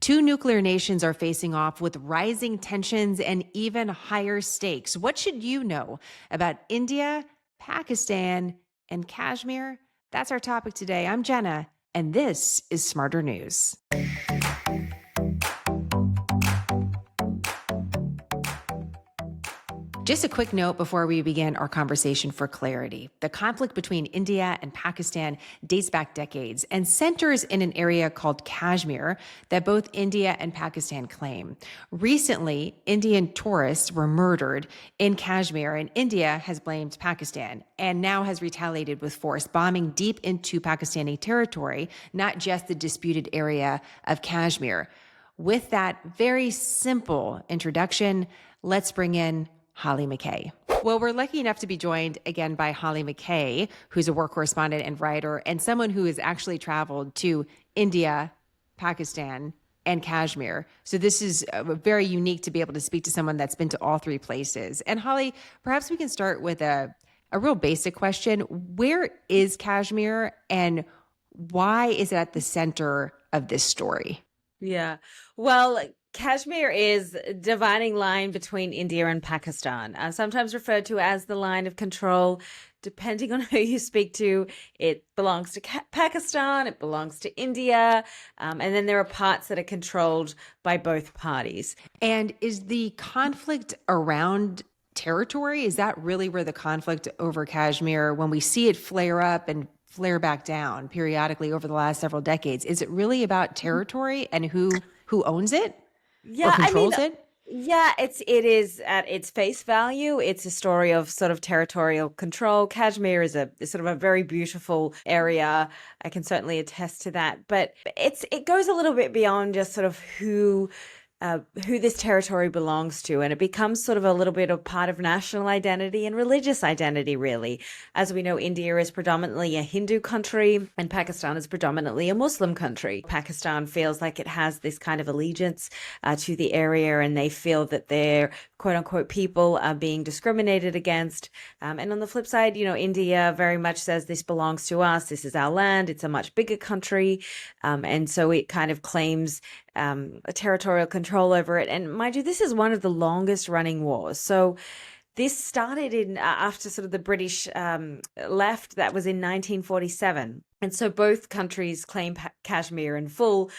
Two nuclear nations are facing off with rising tensions and even higher stakes. What should you know about India, Pakistan, and Kashmir? That's our topic today. I'm Jenna, and this is Smarter News. Just a quick note before we begin our conversation for clarity. The conflict between India and Pakistan dates back decades and centers in an area called Kashmir that both India and Pakistan claim. Recently, Indian tourists were murdered in Kashmir, and India has blamed Pakistan and now has retaliated with force, bombing deep into Pakistani territory, not just the disputed area of Kashmir. With that very simple introduction, let's bring in Holly McKay. Well, we're lucky enough to be joined again by Holly McKay, who's a war correspondent and writer, and someone who has actually traveled to India, Pakistan, and Kashmir. So this is very unique to be able to speak to someone that's been to all three places. And Holly, perhaps we can start with a real basic question. Where is Kashmir, and why is it at the center of this story? Yeah. Well, Kashmir is a dividing line between India and Pakistan, sometimes referred to as the line of control. Depending on who you speak to, it belongs to Pakistan, it belongs to India, and then there are parts that are controlled by both parties. And is the conflict around territory? Is that really where the conflict over Kashmir, when we see it flare up and flare back down periodically over the last several decades, is it really about territory and who owns it? Or controls it? Yeah, it is at its face value. It's a story of sort of territorial control. Kashmir is sort of a very beautiful area. I can certainly attest to that. But it goes a little bit beyond just sort of who this territory belongs to. And it becomes sort of a little bit of part of national identity and religious identity, really. As we know, India is predominantly a Hindu country and Pakistan is predominantly a Muslim country. Pakistan feels like it has this kind of allegiance to the area, and they feel that their quote unquote people are being discriminated against. And on the flip side, India very much says this belongs to us. This is our land. It's a much bigger country. And so it kind of claims a territorial control over it. And mind you, this is one of the longest running wars. So this started in after sort of the British left. That was in 1947. And so both countries claim Kashmir in full,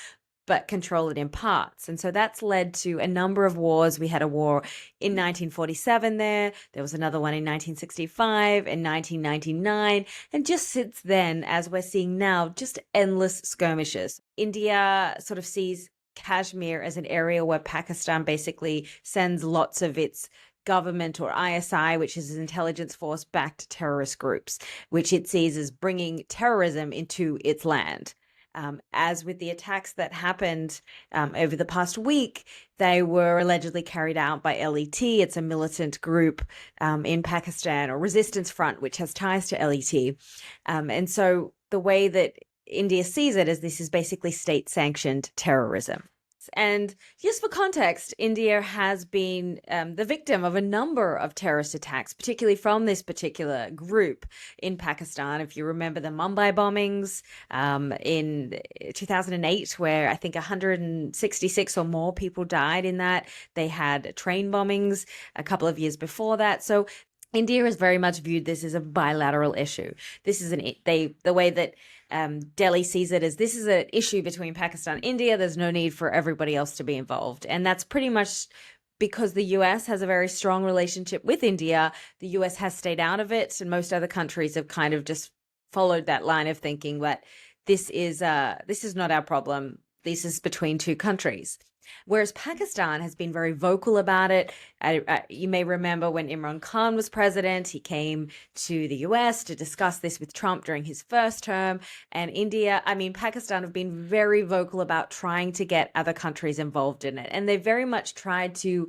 but control it in parts. And so that's led to a number of wars. We had a war in 1947 there. There was another one in 1965 and 1999. And just since then, as we're seeing now, just endless skirmishes. India sort of sees Kashmir as an area where Pakistan basically sends lots of its government or ISI, which is an intelligence force, backed terrorist groups, which it sees as bringing terrorism into its land. As with the attacks that happened over the past week, they were allegedly carried out by LET. It's a militant group in Pakistan, or resistance front, which has ties to LET. And so the way that India sees it is this is basically state-sanctioned terrorism. And just for context, India has been the victim of a number of terrorist attacks, particularly from this particular group in Pakistan. If you remember the Mumbai bombings in 2008, where I think 166 or more people died in that. They had train bombings a couple of years before that. So India has very much viewed this as a bilateral issue. This is the way that Delhi sees it as this is an issue between Pakistan and India. There's no need for everybody else to be involved. And that's pretty much because the US has a very strong relationship with India. The US has stayed out of it, and most other countries have kind of just followed that line of thinking that this is not our problem. This is between two countries. Whereas Pakistan has been very vocal about it. You may remember when Imran Khan was president, he came to the US to discuss this with Trump during his first term. And Pakistan have been very vocal about trying to get other countries involved in it. And they very much tried to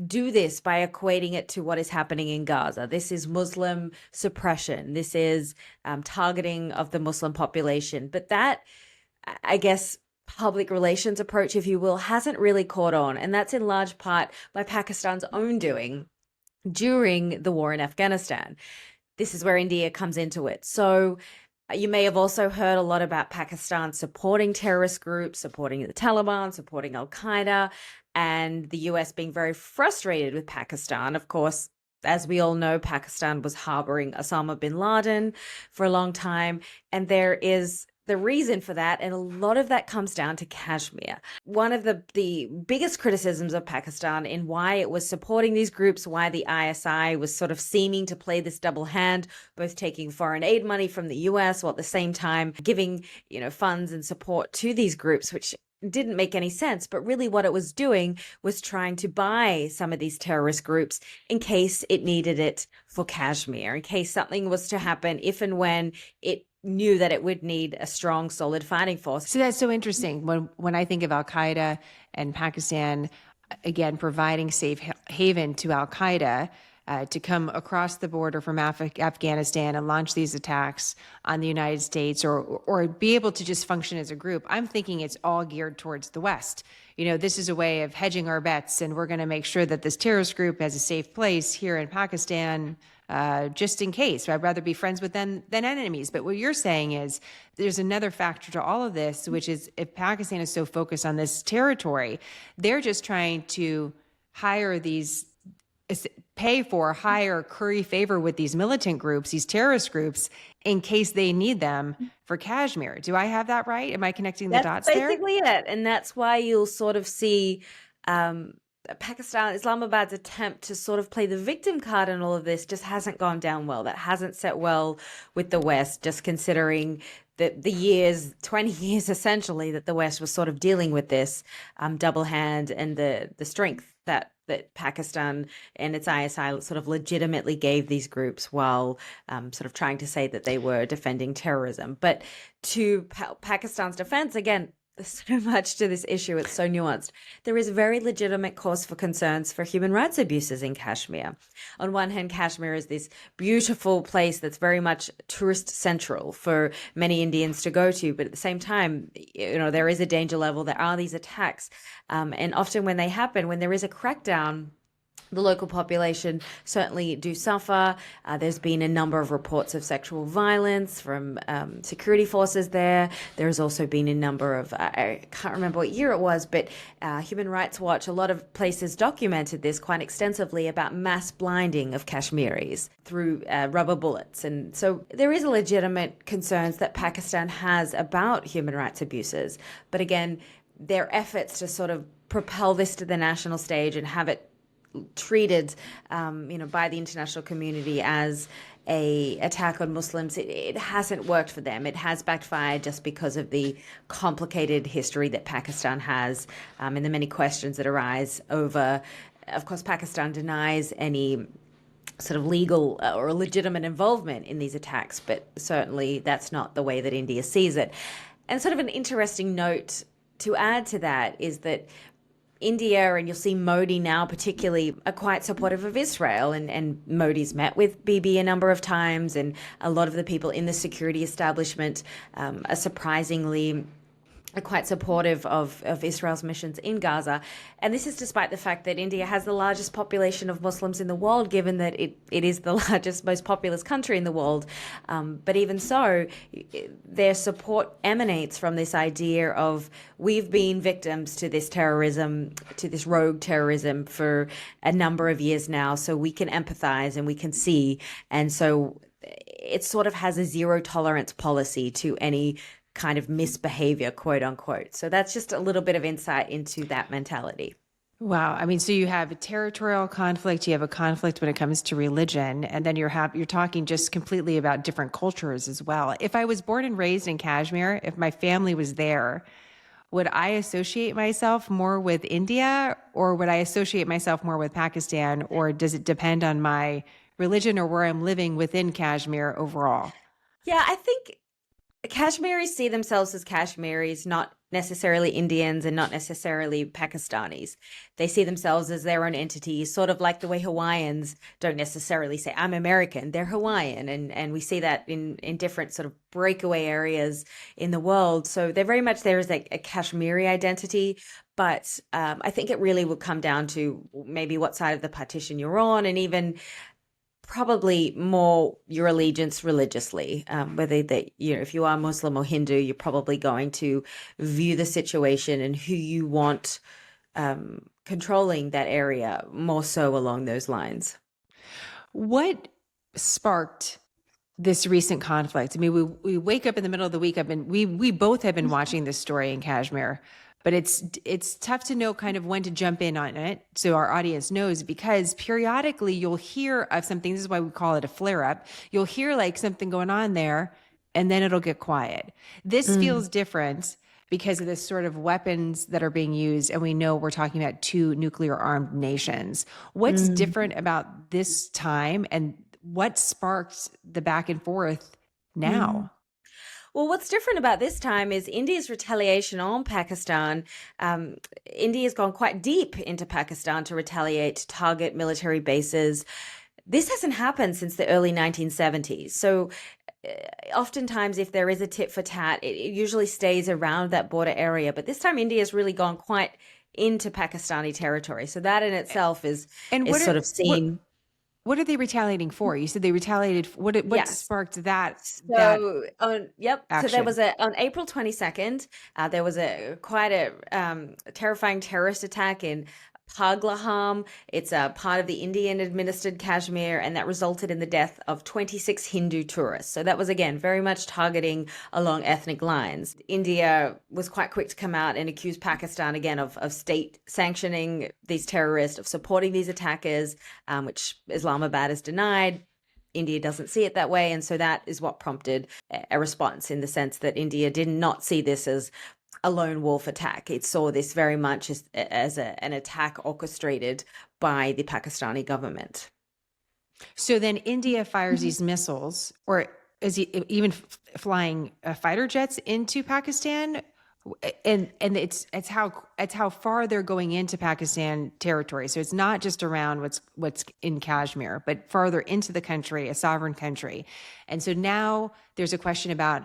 do this by equating it to what is happening in Gaza. This is Muslim suppression. This is targeting of the Muslim population. But that, I guess, public relations approach, if you will, hasn't really caught on. And that's in large part by Pakistan's own doing during the war in Afghanistan. This is where India comes into it. So You may have also heard a lot about Pakistan supporting terrorist groups, supporting the Taliban, supporting Al Qaeda, and the US being very frustrated with Pakistan. Of course, as we all know, Pakistan was harboring Osama bin Laden for a long time, and there is the reason for that, and a lot of that comes down to Kashmir. One of the biggest criticisms of Pakistan in why it was supporting these groups, why the ISI was sort of seeming to play this double hand, both taking foreign aid money from the US while at the same time giving, funds and support to these groups, which didn't make any sense. But really what it was doing was trying to buy some of these terrorist groups in case it needed it for Kashmir, in case something was to happen, if and when it knew that it would need a strong, solid fighting force. So that's so interesting. When I think of Al Qaeda and Pakistan, again, providing safe haven to Al Qaeda to come across the border from Afghanistan and launch these attacks on the United States, or be able to just function as a group, I'm thinking it's all geared towards the West. This is a way of hedging our bets, and we're going to make sure that this terrorist group has a safe place here in Pakistan, just in case. I'd rather be friends with them than enemies. But what you're saying is there's another factor to all of this, which is if Pakistan is so focused on this territory, they're just trying to hire curry favor with these militant groups, these terrorist groups, in case they need them for Kashmir. Do I have that right? Am I connecting the dots there? That's basically it. And that's why you'll sort of see Pakistan, Islamabad's attempt to sort of play the victim card in all of this just hasn't gone down well. That hasn't set well with the West, just considering the years, 20 years essentially, that the West was sort of dealing with this double hand, and the strength that Pakistan and its ISI sort of legitimately gave these groups while sort of trying to say that they were defending terrorism. But to Pakistan's defense, again, there's so much to this issue. It's so nuanced. There is very legitimate cause for concerns for human rights abuses in Kashmir. On one hand, Kashmir is this beautiful place that's very much tourist central for many Indians to go to. But at the same time, there is a danger level. There are these attacks. And often when they happen, when there is a crackdown, the local population certainly do suffer. There's been a number of reports of sexual violence from security forces there. There's also been a number of, I can't remember what year it was, but Human Rights Watch, a lot of places documented this quite extensively about mass blinding of Kashmiris through rubber bullets. And so there is a legitimate concerns that Pakistan has about human rights abuses. But again, their efforts to sort of propel this to the national stage and have it treated, by the international community as a attack on Muslims, it hasn't worked for them. It has backfired just because of the complicated history that Pakistan has, and the many questions that arise over. Of course, Pakistan denies any sort of legal or legitimate involvement in these attacks, but certainly that's not the way that India sees it. And sort of an interesting note to add to that is that India, and you'll see Modi now particularly, are quite supportive of Israel, and Modi's met with Bibi a number of times, and a lot of the people in the security establishment are surprisingly quite supportive of Israel's missions in Gaza. And this is despite the fact that India has the largest population of Muslims in the world, given that it is the largest, most populous country in the world. But even so, their support emanates from this idea of we've been victims to this terrorism, to this rogue terrorism for a number of years now, so we can empathize and we can see. And so it sort of has a zero tolerance policy to any kind of misbehavior, quote unquote. So that's just a little bit of insight into that mentality. Wow. I mean, so you have a territorial conflict, you have a conflict when it comes to religion, and then you're talking just completely about different cultures as well. If I was born and raised in Kashmir, if my family was there, would I associate myself more with India, or would I associate myself more with Pakistan, or does it depend on my religion or where I'm living within Kashmir overall? Yeah, I think Kashmiris see themselves as Kashmiris, not necessarily Indians and not necessarily Pakistanis. They see themselves as their own entity, sort of like the way Hawaiians don't necessarily say, I'm American, they're Hawaiian. And we see that in different sort of breakaway areas in the world. So they're very much there as a Kashmiri identity. But I think it really will come down to maybe what side of the partition you're on, and even probably more your allegiance religiously, whether that, if you are Muslim or Hindu, you're probably going to view the situation and who you want controlling that area more so along those lines. What sparked this recent conflict? I mean, we wake up in the middle of the week. We both have been watching this story in Kashmir, but it's tough to know kind of when to jump in on it so our audience knows, because periodically you'll hear of something. This is why we call it a flare up. You'll hear like something going on there, and then it'll get quiet. This Mm, feels different because of the sort of weapons that are being used. And we know we're talking about two nuclear armed nations. What's mm, different about this time, and what sparked the back and forth mm. now? Well, what's different about this time is India's retaliation on Pakistan. Um, India's gone quite deep into Pakistan to retaliate, to target military bases. This hasn't happened since the early 1970s. So, uh, oftentimes, if there is a tit for tat, it usually stays around that border area. But this time, India's really gone quite into Pakistani territory. So that in itself And is sort of seen. what are they retaliating for? You said they retaliated. What Yes. sparked that So on yep, so there action? was a on April 22nd, there was a quite a terrifying terrorist attack in Paglaham. It's a part of the Indian administered Kashmir, and that resulted in the death of 26 Hindu tourists. So that was again very much targeting along ethnic lines. India was quite quick to come out and accuse Pakistan again of state sanctioning these terrorists, of supporting these attackers, which Islamabad has denied. India doesn't see it that way. And so that is what prompted a response, in the sense that India did not see this as a lone wolf attack. It saw this very much as an attack orchestrated by the Pakistani government. So then India fires these missiles, or is he even flying fighter jets into Pakistan? And it's how far they're going into Pakistan territory. So it's not just around what's in Kashmir, but farther into the country, a sovereign country. And so now there's a question about,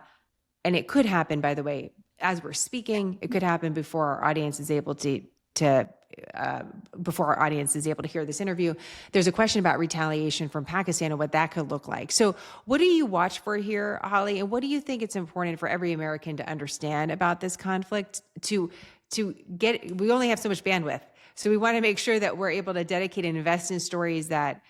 and it could happen, by the way, as we're speaking, it could happen before our audience is able to uh, before our audience is able to hear this interview. There's a question about retaliation from Pakistan and what that could look like. So, what do you watch for here, Holly? And what do you think it's important for every American to understand about this conflict? To get, we only have so much bandwidth, so we want to make sure that we're able to dedicate and invest in stories that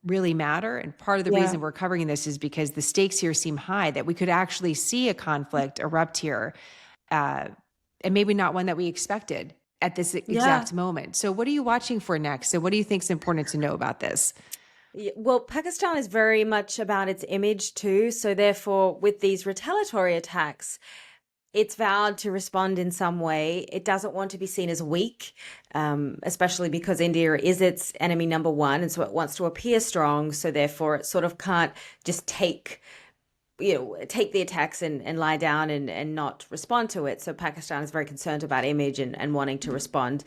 really matter. And part of the Yeah. reason we're covering this is because the stakes here seem high, that we could actually see a conflict erupt here, uh, and maybe not one that we expected at this Yeah. exact moment. So, what are you watching for next? So, what do you think is important to know about this? Well, Pakistan is very much about its image too. So, therefore, with these retaliatory attacks, it's vowed to respond in some way. It doesn't want to be seen as weak, especially because India is its enemy number one. And so it wants to appear strong. So, therefore, it sort of can't just take the attacks and lie down and not respond to it. So Pakistan is very concerned about image and wanting to respond,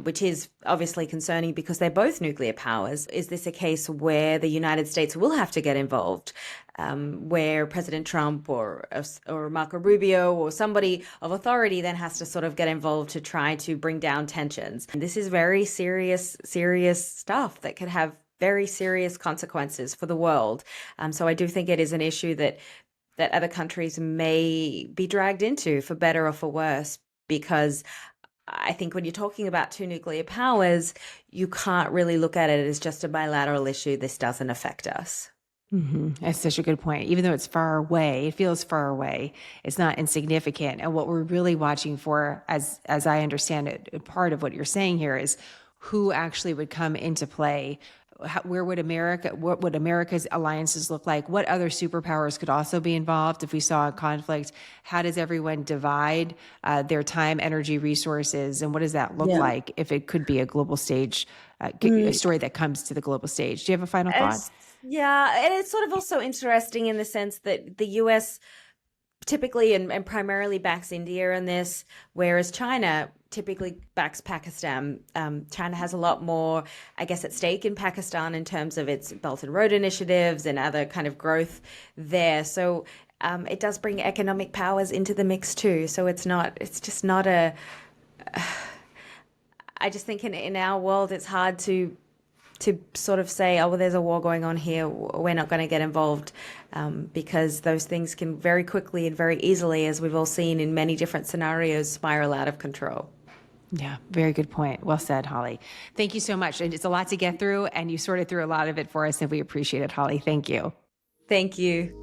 which is obviously concerning because they're both nuclear powers. Is this a case where the United States will have to get involved? Where President Trump or Marco Rubio or somebody of authority then has to sort of get involved to try to bring down tensions. And this is very serious stuff that could have very serious consequences for the world. So I do think it is an issue that other countries may be dragged into, for better or for worse, because I think when you're talking about two nuclear powers, you can't really look at it as just a bilateral issue. This doesn't affect us. That's such a good point. Even though it's far away, it feels far away. It's not insignificant. And what we're really watching for, as I understand it, part of what you're saying here is who actually would come into play. Where would what would America's alliances look like? What other superpowers could also be involved if we saw a conflict? How does everyone divide their time, energy, resources? And what does that look Yeah. like if it could be a global stage, a Mm, story that comes to the global stage? Do you have a final thought? it's, yeah, and it's sort of also interesting in the sense that the US typically and primarily backs India in this, whereas China typically backs Pakistan. China has a lot more, I guess, at stake in Pakistan in terms of its Belt and Road initiatives and other kind of growth there. So it does bring economic powers into the mix too. So it's just not I just think in our world, it's hard to to sort of say, oh, well, there's a war going on here, we're not going to get involved, because those things can very quickly and very easily, as we've all seen in many different scenarios, spiral out of control. Yeah, very good point. Well said, Holly. Thank you so much. And it's a lot to get through, and you sorted through a lot of it for us, and we appreciate it, Holly. Thank you. Thank you.